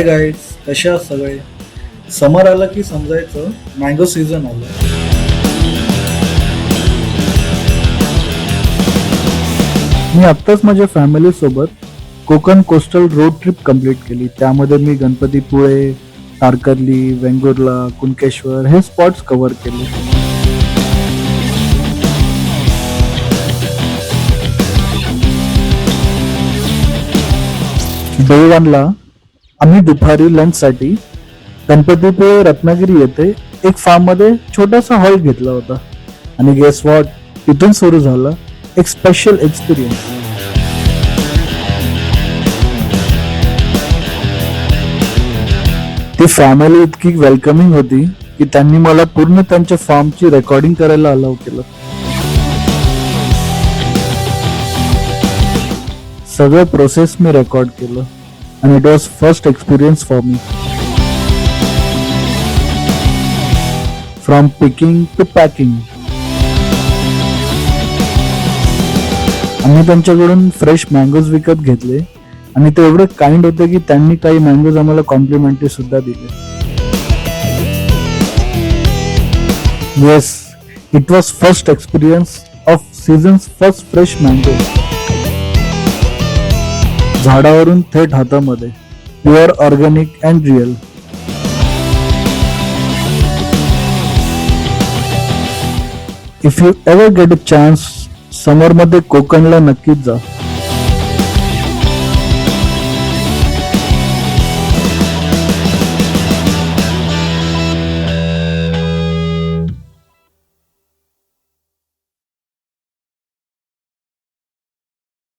Hi guys, कसे आहात सगळे? समर आलं की समजायचं मँगो सीझन आलं. मी आत्ताच माझ्या फॅमिली सोबत Konkan coastal road trip complete केली. त्यामध्ये मी गणपतीपुळे, तारकर्ली, वेंगुर्ला, कुणकेश्वर हे स्पॉट्स कव्हर केले. डे 1ला आम्ही दुपारी लंचसाठी गणपतीपुळे रत्नागिरी येथे एक फार्म मध्ये छोटासा हॉल घेतला होता. आणि गेस वॉट, तिथून सुरू झालं एक स्पेशल एक्सपिरियन्स. ती फॅमिली इतकी वेलकमिंग होती की त्यांनी मला पूर्ण त्यांच्या फार्मची रेकॉर्डिंग करायला अलाउ केलं. सगळं प्रोसेस मी रेकॉर्ड केलं आणि it was first experience for me. From picking to packing. आम्ही त्यांच्याकडून फ्रेश मँगोज विकत घेतले आणि ते एवढे काइंड होते की त्यांनी काही मँगोज आम्हाला कॉम्प्लिमेंटरी सुद्धा दिले. Yes, it was first experience of seasons first fresh mango. झाडावरून थेट हातामध्ये, pure organic and real. If you ever get a chance, summer मध्ये कोकणला नक्कीच जा.